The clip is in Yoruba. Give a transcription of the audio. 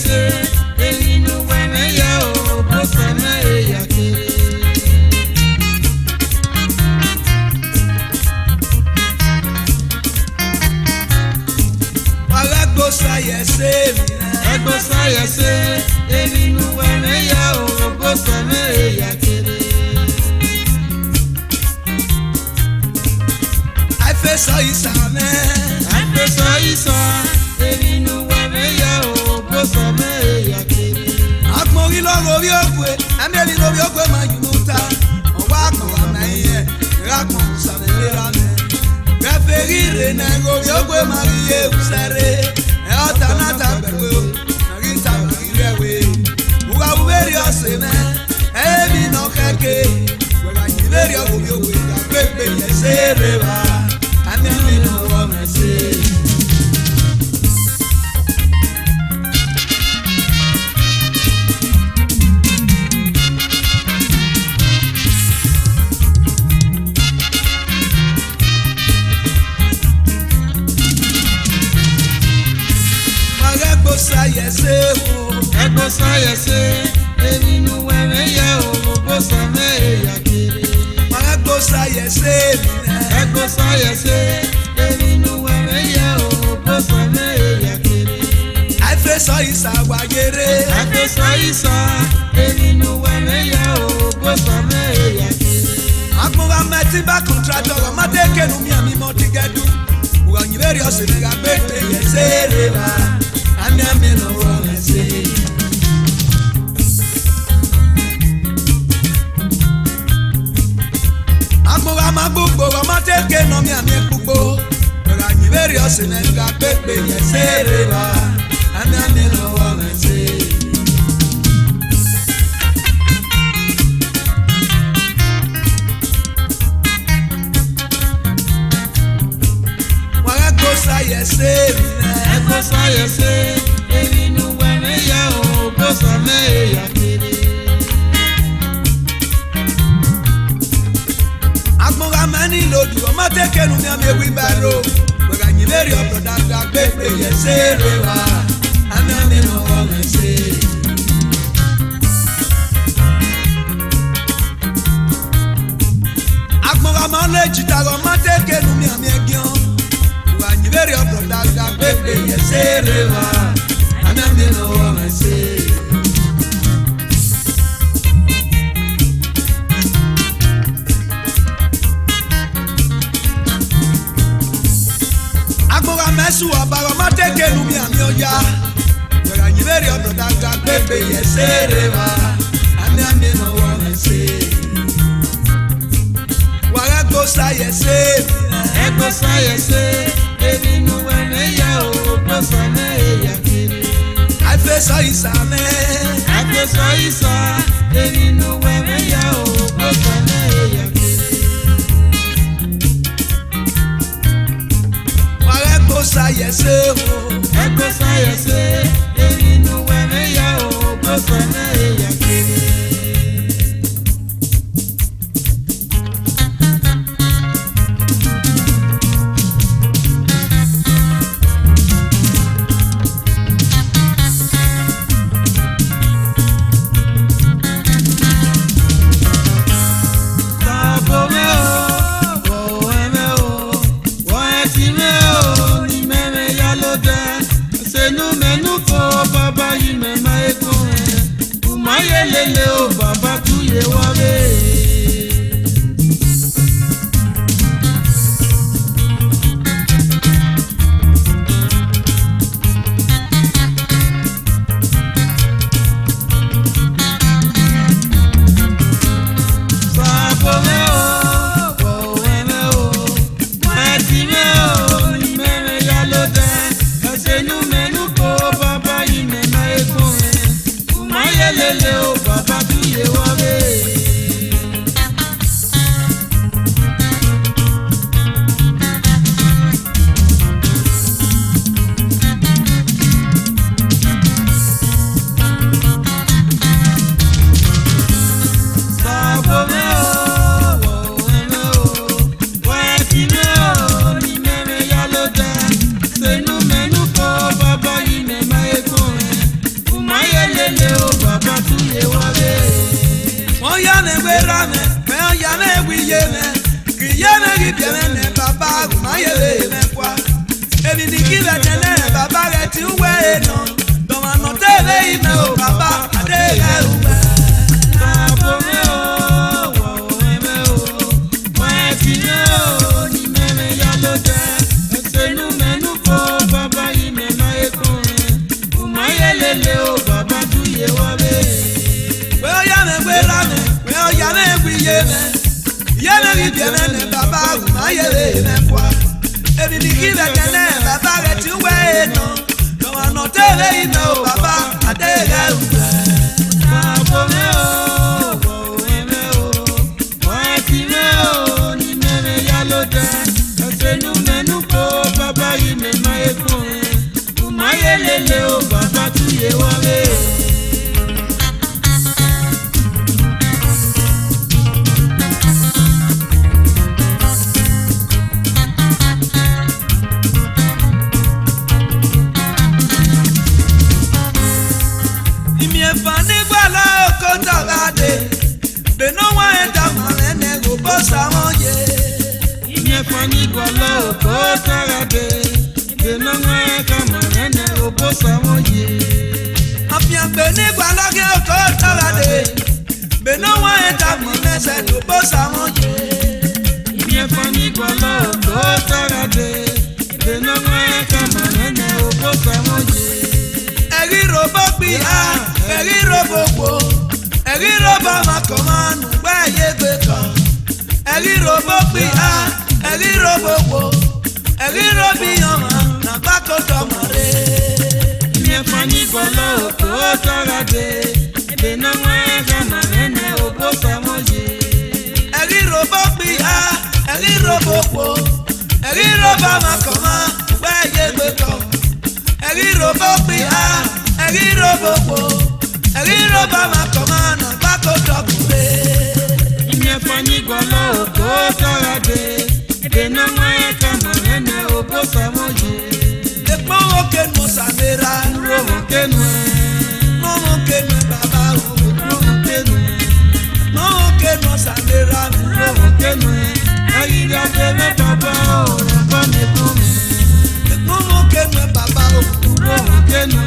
se, elinu wene ya o, bosame ya kere. Egbosa yese, elinu wene ya o, bosame ya kere. Aifeso isame, Aifeso isa, elinu wene ya o, bosame ya kere. Akmori logo biokwe, ameli logo biokwe mayunuta. Owa akmora meye, rakmo usame mirane. Gaferire na go biokwe mariye usare. Eotanata bewe, nagita marirewe. Uga uberi oseme, ebi no keke. Wega nyiberi ogo biokwe, gagbepe yesereba. Ameli no womese. Egbosa yese, elinu wene ya o, bosame ya kere. Egbosa yese, Egbosa yese, elinu wene ya o, bosame ya kere. Aifeso isa wagere, Aifeso isa, elinu wene ya o, bosame ya kere. Akmuga metiba contractor, amateke numi ami motigedu. Uga nyiberi osene gagbepe yesereba. Ami ami no womese. Akmuga magugbo, amateke numi ami ekugbo. Uga nyiberi osene gagbepe yesereba. Ami ami no womese. Egbosa yese, elinu wene ya o, bosame ya kere. Akmuga mani lodu, amateke numi ami ewibaro. Wega nyiberi obroda gagbepe yesereba. Ami ami no womese. Akmuga mane chitago, amateke numi ami egion. Very up from that baby, yes, Sereva. And I'm the no woman say. Agboga mesu abaga mateke numi amioya. Where you very up from that baby, yes, Sereva. And I'm the no woman say. Wagagosa yes, Egbosa yese, elinu wene ya o, bosame ya kere. Aifeso isame, Aifeso isa, elinu wene ya o, bosame ya kere. Wagagosa yes, Egbosa yese, elinu wene ya o, bosame ya kere. Lele o baba tuye wabe. Lele o baba tuye wabe. mayelele o baba tuye wabe. Wọ́n yá ne gbéra mẹ́, wọ́n yá ne wíyé mẹ́, kì í yá ne kí bìẹ́ mẹ́ bàbá mayele mẹ́ kwa. Èmi ní kí bẹ̀ tẹ́lẹ̀ bàbá rẹ̀ ti ń wẹ̀ ẹ̀ nọ. Dọ̀mọ̀nà tẹ́lẹ̀ yìí mẹ́ o bàbá adé rẹ̀ ń wẹ̀. Bàbá mi o, wọ̀ ẹ̀ mẹ́ o, wọ́n ẹ̀ fi mẹ́ o, ní mẹ́rin yá ló jẹ́. Ẹsẹ̀ nú mẹ́nu kó bàbá yìí mẹ́nu ẹ̀kún rẹ̀. Mayelele o baba tuye wabe. Wọ́n yá ne gbéra mẹ́, wọ́n yá ne wíyé mẹ́, yá ne kí bìẹ́ mẹ́ bàbá mayele mẹ́ kwa. Èmi ní kí bẹ̀ tẹ́lẹ̀ bàbá rẹ̀ ti ń wẹ̀ ẹ̀ nọ. Dọ̀mọ̀nà tẹ́lẹ̀ yìí mẹ́ o bàbá adé rẹ̀ ń wẹ̀. Bàbá mi o, wọ̀ ẹ̀ mẹ́ o, wọ́n ẹ̀ fi mẹ́ o, ní mẹ́rin yá ló jẹ́. Ẹsẹ̀ nú mẹ́nu kó bàbá yìí mẹ́nu ẹ̀kún rẹ̀. Mayelele o baba tuye wabe. Imiefani gbala oko tagade, beno wa enda marene go bosa moye. Imiefani gbala oko tagade, beno wa enda marene go bosa moye. Afiangbe ni gbala ke oko tagade, beno wa enda marene go bosa moye. Imiefani gbala oko tagade, beno wa enda marene go bosa moye. Eri robo pia, eri robo po, eri robo makomanu gbe ye gbe kan. Eri robo pia, eri robo po, eri robi yama na bako tomore. Imiefani gbala oko tagade, beno wa enda marene go bosa moye. Eri robo pia, eri robo po, eri robo makomanu gbe ye gbe kan. Eri robo pia, eri robo po, eri robo makomanu bako tomore. Imiefani gbala oko tagade, beno wa enda marene go bosa moye. Ekpo oke no samera, Romo kenwe, no oke no baba o, romo kenwe, no oke no samera, romo kenwe. Ayira tebe baba o, robo me kome. ekpo oke no baba o, Romo kenwe,